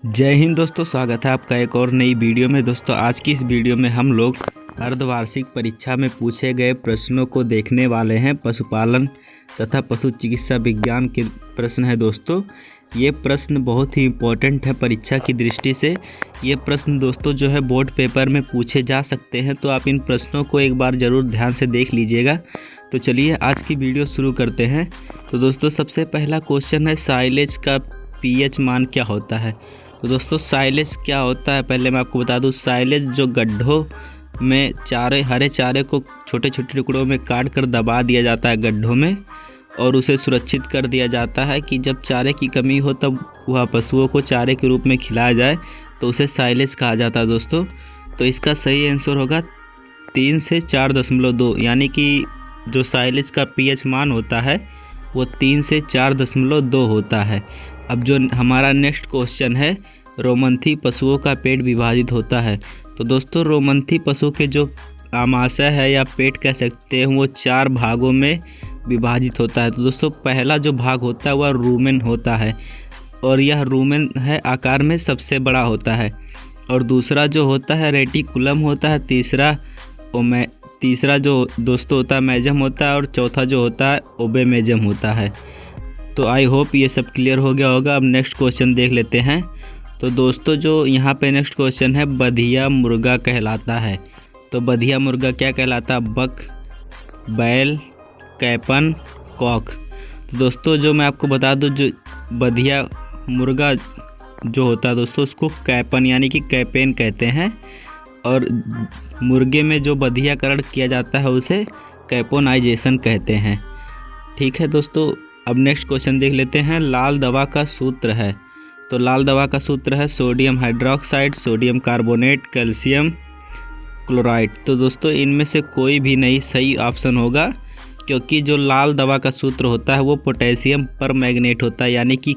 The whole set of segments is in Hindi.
जय हिंद दोस्तों, स्वागत है आपका एक और नई वीडियो में। दोस्तों आज की इस वीडियो में हम लोग अर्धवार्षिक परीक्षा में पूछे गए प्रश्नों को देखने वाले हैं। पशुपालन तथा पशु चिकित्सा विज्ञान के प्रश्न है दोस्तों। ये प्रश्न बहुत ही इम्पोर्टेंट है परीक्षा की दृष्टि से। ये प्रश्न दोस्तों जो है बोर्ड पेपर में पूछे जा सकते हैं, तो आप इन प्रश्नों को एक बार ज़रूर ध्यान से देख लीजिएगा। तो चलिए आज की वीडियो शुरू करते हैं। तो दोस्तों सबसे पहला क्वेश्चन है, साइलेज का पीएच मान क्या होता है। तो दोस्तों साइलेज क्या होता है पहले मैं आपको बता दूं। साइलेज जो गड्ढों में हरे चारे को छोटे छोटे टुकड़ों में काट कर दबा दिया जाता है गड्ढों में, और उसे सुरक्षित कर दिया जाता है कि जब चारे की कमी हो तब वह पशुओं को चारे के रूप में खिलाया जाए, तो उसे साइलेज कहा जाता है दोस्तों। तो इसका सही आंसर होगा 3 से 4.2, यानी कि जो साइलेज का पीएच मान होता है वो 3 से 4.2 होता है। अब जो हमारा नेक्स्ट क्वेश्चन है, रोमंथी पशुओं का पेट विभाजित होता है। तो दोस्तों रोमंथी पशु के जो आमाशय है या पेट कह सकते हैं, वो 4 भागों में विभाजित होता है। तो दोस्तों पहला जो भाग होता है वह रूमेन होता है, और यह रूमेन है आकार में सबसे बड़ा होता है। और दूसरा जो होता है रेटिकुलम होता है। तीसरा जो दोस्तों होता है मेजम होता है, और चौथा जो होता है ओबेमेजम होता है। तो आई होप ये सब क्लियर हो गया होगा। अब नेक्स्ट क्वेश्चन देख लेते हैं। तो दोस्तों जो यहाँ पे नेक्स्ट क्वेश्चन है, बधिया मुर्गा कहलाता है। तो बधिया मुर्गा क्या कहलाता है? बक, बैल, कैपन, कॉक। तो दोस्तों जो मैं आपको बता दूं, जो बधिया मुर्गा जो होता है दोस्तों, उसको कैपन यानी कि कैपेन कहते हैं, और मुर्गे में जो बधियाकरण किया जाता है उसे कैपोनाइजेशन कहते हैं। ठीक है दोस्तों, अब नेक्स्ट क्वेश्चन देख लेते हैं। लाल दवा का सूत्र है। तो लाल दवा का सूत्र है sodium hydroxide, sodium carbonate, calcium chloride. तो दोस्तों इनमें से कोई भी नहीं सही ऑप्शन होगा, क्योंकि जो लाल दवा का सूत्र होता है वो पोटेशियम पर मैग्नेट होता है, यानी कि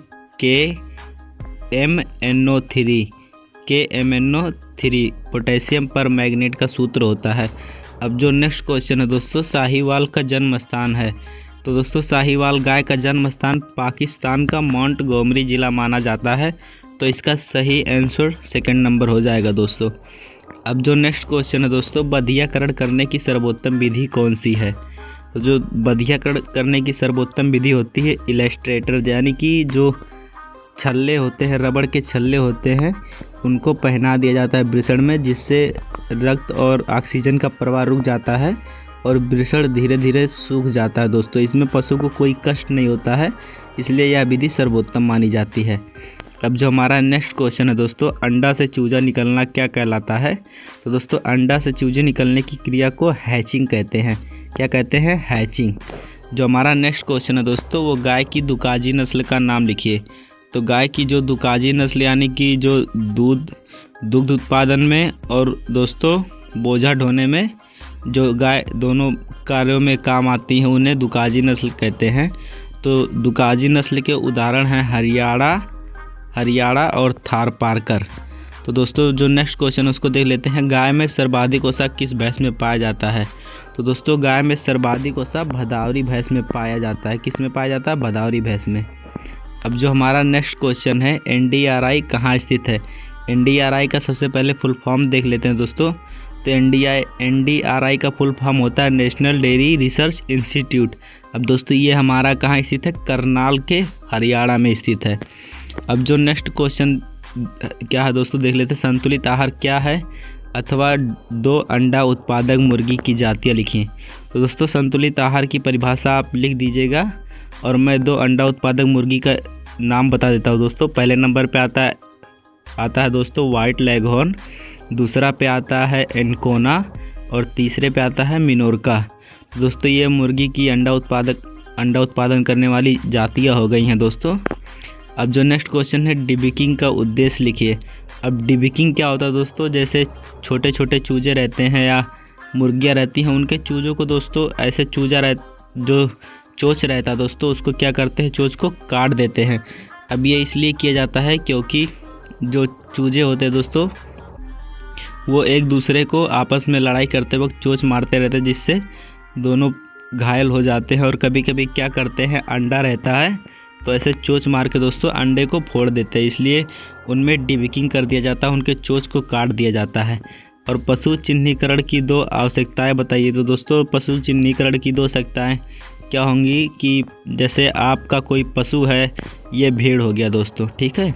KMnO3 पोटेशियम पर मैग्नेट का सूत्र होता है। अब जो नेक्स्ट क्वेश्चन है दोस्तों, साहीवाल का जन्म स्थान है। तो दोस्तों साहीवाल गाय का जन्म स्थान पाकिस्तान का मोंटगोमरी ज़िला माना जाता है। तो इसका सही आंसर सेकंड नंबर हो जाएगा दोस्तों। अब जो नेक्स्ट क्वेश्चन है दोस्तों, बधियाकरण करने की सर्वोत्तम विधि कौन सी है। तो जो बधियाकरण करने की सर्वोत्तम विधि होती है इलस्ट्रेटर, यानी कि जो छल्ले होते हैं, रबड़ के छल्ले होते हैं, उनको पहना दिया जाता है वृषण में, जिससे रक्त और ऑक्सीजन का प्रवाह रुक जाता है और वृषण धीरे धीरे सूख जाता है दोस्तों। इसमें पशु को कोई कष्ट नहीं होता है, इसलिए यह विधि सर्वोत्तम मानी जाती है। अब जो हमारा नेक्स्ट क्वेश्चन है दोस्तों, अंडा से चूजा निकलना क्या कहलाता है। तो दोस्तों अंडा से चूजे निकलने की क्रिया को हैचिंग कहते हैं। क्या कहते हैं? हैचिंग। जो हमारा नेक्स्ट क्वेश्चन है दोस्तों, वो गाय की दुकाजी नस्ल का नाम लिखिए। तो गाय की जो दुकाजी नस्ल यानी कि जो दुग्ध उत्पादन में और दोस्तों बोझा ढोने में जो गाय दोनों कार्यों में काम आती हैं, उन्हें दुकाजी नस्ल कहते हैं। तो दुकाजी नस्ल के उदाहरण हैं हरियाणा और थारपारकर। तो दोस्तों जो नेक्स्ट क्वेश्चन है उसको देख लेते हैं। गाय में सर्वाधिक वसा किस भैंस में पाया जाता है। तो दोस्तों गाय में सर्वाधिक वसा भदावरी भैंस में पाया जाता है। किस में पाया जाता है? भदावरी भैंस में। अब जो हमारा नेक्स्ट क्वेश्चन है, NDRI कहाँ स्थित है। NDRI का सबसे पहले फुल फॉर्म देख लेते हैं दोस्तों। तो NDRI का फुल फॉर्म होता है नेशनल डेयरी रिसर्च इंस्टीट्यूट। अब दोस्तों ये हमारा कहाँ स्थित है? करनाल के हरियाणा में स्थित है। अब जो नेक्स्ट क्वेश्चन क्या है दोस्तों देख लेते हैं। संतुलित आहार क्या है, अथवा 2 अंडा उत्पादक मुर्गी की जातियाँ लिखिए। तो दोस्तों संतुलित आहार की परिभाषा आप लिख दीजिएगा, और मैं 2 अंडा उत्पादक मुर्गी का नाम बता देता हूँ दोस्तों। पहले नंबर पे आता है दोस्तों वाइट लेगहॉर्न, दूसरा पे आता है एनकोना, और तीसरे पे आता है मिनोरका। दोस्तों ये मुर्गी की अंडा उत्पादन करने वाली जातियाँ हो गई हैं दोस्तों। अब जो नेक्स्ट क्वेश्चन है, डिबकिंग का उद्देश्य लिखिए। अब डिबकिंग क्या होता है दोस्तों, जैसे छोटे छोटे चूजे रहते हैं या मुर्गियाँ रहती हैं, उनके चूज़ों को दोस्तों ऐसे जो चोंच रहता है दोस्तों, उसको क्या करते हैं, चोंच को काट देते हैं। अब ये इसलिए किया जाता है क्योंकि जो चूजे होते हैं दोस्तों, वो एक दूसरे को आपस में लड़ाई करते वक्त चोंच मारते रहते हैं, जिससे दोनों घायल हो जाते हैं। और कभी कभी क्या करते हैं, अंडा रहता है तो ऐसे चोंच मार के दोस्तों अंडे को फोड़ देते हैं, इसलिए उनमें डिविकिंग कर दिया जाता है, उनके चोंच को काट दिया जाता है। और पशु चिन्हीकरण की 2 आवश्यकताएं बताइए। तो दोस्तों पशु चिन्हीकरण की 2 आवश्यकताएं क्या होंगी कि जैसे आपका कोई पशु है, ये भेड़ हो गया दोस्तों, ठीक है,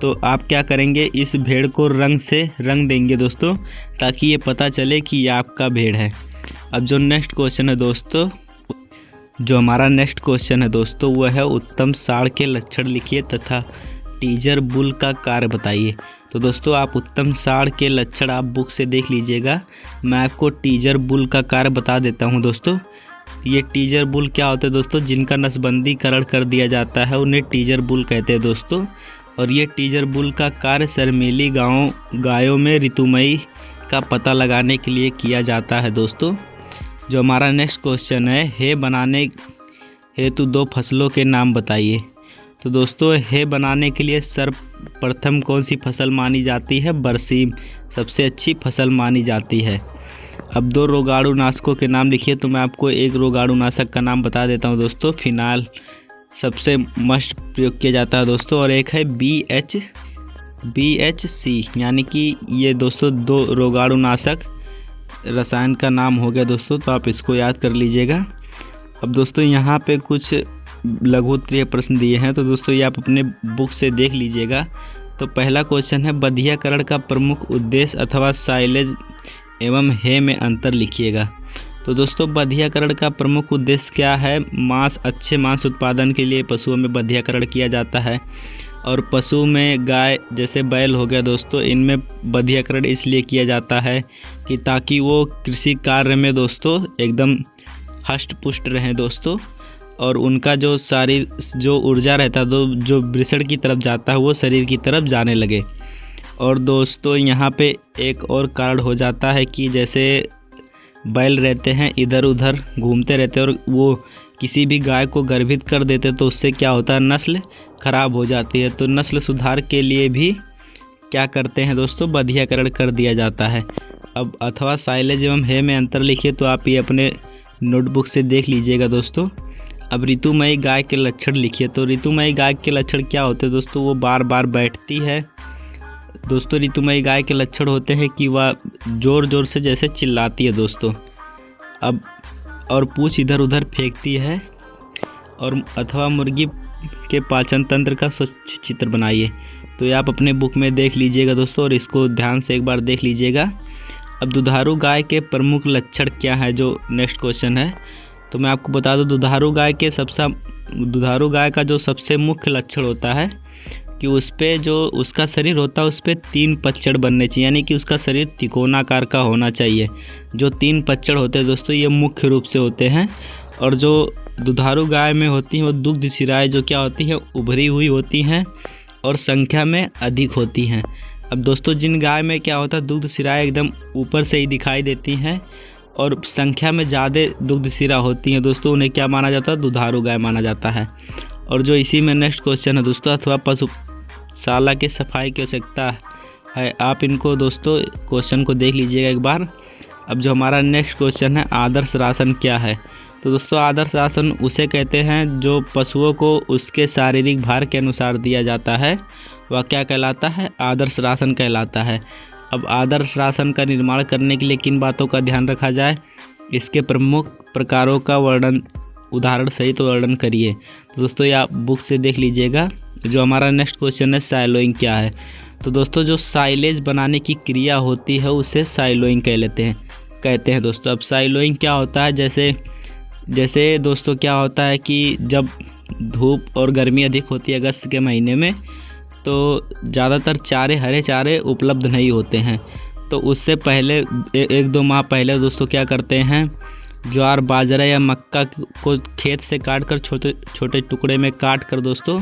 तो आप क्या करेंगे, इस भेड़ को रंग से रंग देंगे दोस्तों, ताकि ये पता चले कि ये आपका भेड़ है। अब जो नेक्स्ट क्वेश्चन है दोस्तों, जो हमारा नेक्स्ट क्वेश्चन है दोस्तों, वह है उत्तम साढ़ के लक्षण लिखिए तथा टीजर बुल का कार्य बताइए। तो दोस्तों आप उत्तम साढ़ के लक्षण आप बुक से देख लीजिएगा। मैं आपको टीजर बुल का कार्य बता देता हूं दोस्तों। ये टीजर बुल क्या होते हैं दोस्तों, जिनका नसबंदीकरण कर दिया जाता है उन्हें टीजर बुल कहते हैं दोस्तों। और ये टीजर बुल का कार्य शर्मीली गायों में ऋतुमयी का पता लगाने के लिए किया जाता है दोस्तों। जो हमारा नेक्स्ट क्वेश्चन है, हे बनाने हेतु 2 फसलों के नाम बताइए। तो दोस्तों हे बनाने के लिए सर्वप्रथम कौन सी फसल मानी जाती है, बरसीम सबसे अच्छी फसल मानी जाती है। अब 2 रोगाणुनाशकों के नाम लिखिए। तो मैं आपको एक रोगाणुनाशक का नाम बता देता हूं दोस्तों, फिनाइल सबसे मस्ट प्रयोग किया जाता है दोस्तों, और एक है BHC, यानी कि ये दोस्तों 2 रोगाणुनाशक रसायन का नाम हो गया दोस्तों, तो आप इसको याद कर लीजिएगा। अब दोस्तों यहाँ पे कुछ लघु उत्तरीय प्रश्न दिए हैं, तो दोस्तों ये आप अपने बुक से देख लीजिएगा। तो पहला क्वेश्चन है, बधियाकरण का प्रमुख उद्देश्य अथवा साइलेज एवं हे में अंतर लिखिएगा। तो दोस्तों बधियाकरण का प्रमुख उद्देश्य क्या है, अच्छे मांस उत्पादन के लिए पशुओं में बधियाकरण किया जाता है। और पशु में गाय जैसे बैल हो गया दोस्तों, इनमें बधियाकरण इसलिए किया जाता है कि ताकि वो कृषि कार्य में दोस्तों एकदम हष्ट पुष्ट रहें दोस्तों, और उनका जो जो ऊर्जा रहता है जो वृषण की तरफ जाता है वो शरीर की तरफ जाने लगे। और दोस्तों यहाँ पे एक और कारण हो जाता है कि जैसे बैल रहते हैं इधर उधर घूमते रहते हैं और वो किसी भी गाय को गर्भित कर देते, तो उससे क्या होता है, नस्ल खराब हो जाती है। तो नस्ल सुधार के लिए भी क्या करते हैं दोस्तों, बधियाकरण कर दिया जाता है। अब अथवा साइलेज एवं हे में अंतर लिखिए। तो आप ये अपने नोटबुक से देख लीजिएगा दोस्तों। अब ऋतुमयी गाय के लक्षण लिखिए। तो ऋतुमयी गाय के लक्षण क्या होते हैं दोस्तों, वो बार बार बैठती है दोस्तों। ऋतुमयी गाय के लक्षण होते हैं कि वह ज़ोर ज़ोर से जैसे चिल्लाती है दोस्तों। अब और पूँछ इधर उधर फेंकती है, और अथवा मुर्गी के पाचन तंत्र का स्वच्छ चित्र बनाइए। तो ये आप अपने बुक में देख लीजिएगा दोस्तों, और इसको ध्यान से एक बार देख लीजिएगा। अब दुधारू गाय के प्रमुख लक्षण क्या है, जो नेक्स्ट क्वेश्चन है। तो मैं आपको बता दूं, दुधारू गाय का जो सबसे मुख्य लक्षण होता है कि उस पर जो उसका शरीर होता है उस पर 3 पचड़ बनने चाहिए, यानी कि उसका शरीर त्रिकोणाकार का होना चाहिए। जो 3 पचड़ होते हैं दोस्तों ये मुख्य रूप से होते हैं। और जो दुधारू गाय में होती हैं वो दुग्ध शिराएँ जो क्या होती है, उभरी हुई होती हैं और संख्या में अधिक होती हैं। अब दोस्तों जिन गाय में क्या होता है, दुग्ध शिराएँ एकदम ऊपर से ही दिखाई देती हैं और संख्या में ज़्यादा दुग्ध शिरा होती हैं दोस्तों, उन्हें क्या माना जाता है, दुधारू गाय माना जाता है। और जो इसी में नेक्स्ट क्वेश्चन है दोस्तों, अथवा पशुशाला की सफाई की आवश्यकता है। आप इनको दोस्तों क्वेश्चन को देख लीजिएगा एक बार। अब जो हमारा नेक्स्ट क्वेश्चन है, आदर्श राशन क्या है। तो दोस्तों आदर्श राशन उसे कहते हैं जो पशुओं को उसके शारीरिक भार के अनुसार दिया जाता है, वह क्या कहलाता है, आदर्श राशन कहलाता है। अब आदर्श राशन का निर्माण करने के लिए किन बातों का ध्यान रखा जाए, इसके प्रमुख प्रकारों का वर्णन उदाहरण सहित वर्णन करिए। तो दोस्तों ये आप बुक से देख लीजिएगा। जो हमारा नेक्स्ट क्वेश्चन है, साइलोइंग क्या है। तो दोस्तों जो साइलेज बनाने की क्रिया होती है उसे साइलोइंग कहते हैं दोस्तों। अब साइलोइंग क्या होता है, जैसे दोस्तों क्या होता है कि जब धूप और गर्मी अधिक होती है अगस्त के महीने में, तो ज़्यादातर हरे चारे उपलब्ध नहीं होते हैं। तो उससे पहले 1-2 माह पहले दोस्तों क्या करते हैं, ज्वार बाजरा या मक्का को खेत से काट कर छोटे छोटे टुकड़े में काट कर दोस्तों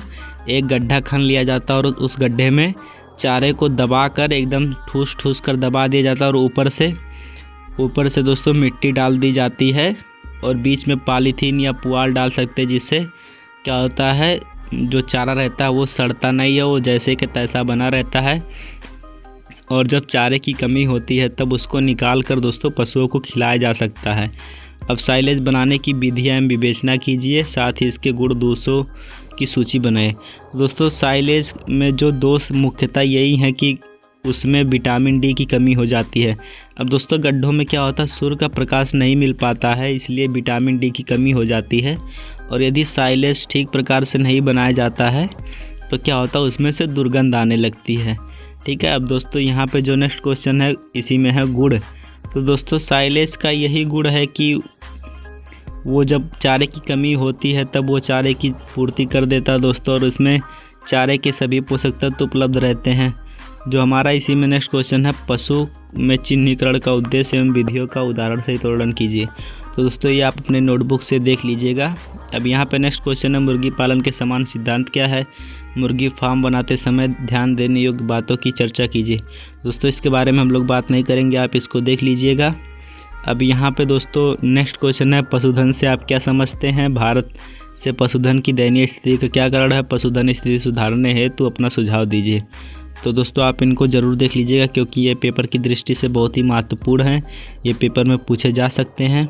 एक गड्ढा खन लिया जाता है और उस गड्ढे में चारे को दबा कर एकदम ठूस कर दबा दिया जाता है और ऊपर से दोस्तों मिट्टी डाल दी जाती है और बीच में पॉलीथीन या पुआल डाल सकते हैं, जिससे क्या होता है जो चारा रहता है वो सड़ता नहीं है, वो जैसे कि तैसा बना रहता है। और जब चारे की कमी होती है तब उसको निकाल कर दोस्तों पशुओं को खिलाया जा सकता है। अब साइलेज बनाने की विधियाँ एवं विवेचना कीजिए, साथ ही इसके गुण दोषों की सूची बनाएं। दोस्तों साइलेज में जो दोष मुख्यतः यही है कि उसमें विटामिन डी की कमी हो जाती है। अब दोस्तों गड्ढों में क्या होता है, सूर्य का प्रकाश नहीं मिल पाता है, इसलिए विटामिन डी की कमी हो जाती है। और यदि साइलेज ठीक प्रकार से नहीं बनाया जाता है तो क्या होता है, उसमें से दुर्गंध आने लगती है। ठीक है। अब दोस्तों यहाँ पे जो नेक्स्ट क्वेश्चन है इसी में है गुड़। तो दोस्तों साइलेज का यही गुण है कि वो जब चारे की कमी होती है तब वो चारे की पूर्ति कर देता है दोस्तों, और उसमें चारे के सभी पोषक तत्व उपलब्ध रहते हैं। जो हमारा इसी में नेक्स्ट क्वेश्चन है, पशु में चिन्हीकरण का उद्देश्य एवं विधियों का उदाहरण सहित वर्णन कीजिए। तो दोस्तों ये आप अपने नोटबुक से देख लीजिएगा। अब यहाँ पे नेक्स्ट क्वेश्चन है, मुर्गी पालन के समान सिद्धांत क्या है? मुर्गी फार्म बनाते समय ध्यान देने योग्य बातों की चर्चा कीजिए। दोस्तों इसके बारे में हम लोग बात नहीं करेंगे, आप इसको देख लीजिएगा। अब यहाँ पे दोस्तों नेक्स्ट क्वेश्चन है, पशुधन से आप क्या समझते हैं? भारत से पशुधन की दयनीय स्थिति का क्या कारण है? पशुधन स्थिति सुधारने हेतु अपना सुझाव दीजिए। तो दोस्तों आप इनको ज़रूर देख लीजिएगा क्योंकि ये पेपर की दृष्टि से बहुत ही महत्वपूर्ण है, ये पेपर में पूछे जा सकते हैं।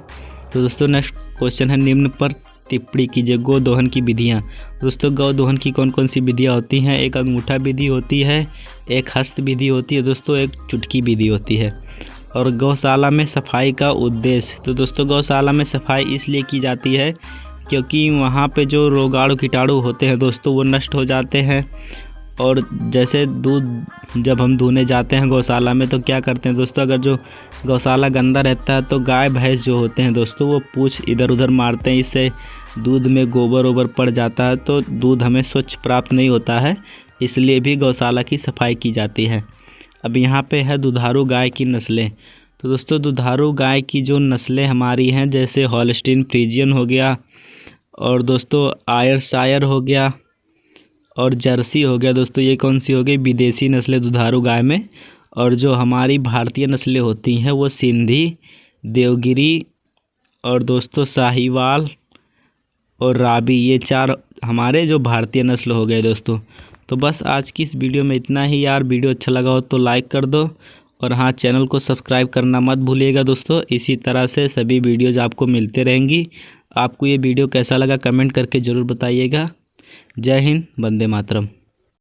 तो दोस्तों नेक्स्ट क्वेश्चन है, निम्न पर टिप्पणी कीजिए। गौ दोहन की विधियाँ। दोस्तों गौ दोहन की कौन कौन सी विधियाँ होती हैं? एक अंगूठा विधि होती है, एक हस्त विधि होती है दोस्तों, एक चुटकी विधि होती है। और गौशाला में सफाई का उद्देश्य। तो दोस्तों गौशाला में सफाई इसलिए की जाती है क्योंकि वहाँ पे जो रोगाणु कीटाणु होते हैं दोस्तों वो नष्ट हो जाते हैं। और जैसे दूध जब हम दूहने जाते हैं गौशाला में तो क्या करते हैं दोस्तों, अगर जो गौशाला गंदा रहता है तो गाय भैंस जो होते हैं दोस्तों वो पूंछ इधर उधर मारते हैं, इससे दूध में गोबर ओबर पड़ जाता है तो दूध हमें स्वच्छ प्राप्त नहीं होता है, इसलिए भी गौशाला की सफाई की जाती है। अब यहाँ पे है दुधारू गाय की नस्लें। तो दोस्तों दुधारू गाय की जो नस्लें हमारी हैं, जैसे हॉलस्टीन फ्रीजियन हो गया, और दोस्तों आयरशायर हो गया, और जर्सी हो गया। दोस्तों ये कौन सी हो गई? विदेशी नस्लें दुधारू गाय में। और जो हमारी भारतीय नस्लें होती हैं वो सिंधी, देवगिरी, और दोस्तों साहिवाल और राबी, ये 4 हमारे जो भारतीय नस्ल हो गए दोस्तों। तो बस आज की इस वीडियो में इतना ही यार। वीडियो अच्छा लगा हो तो लाइक कर दो, और हाँ चैनल को सब्सक्राइब करना मत भूलिएगा दोस्तों। इसी तरह से सभी वीडियोज़ आपको मिलते रहेंगी। आपको ये वीडियो कैसा लगा कमेंट करके ज़रूर बताइएगा। जय हिंद, वंदे मातरम।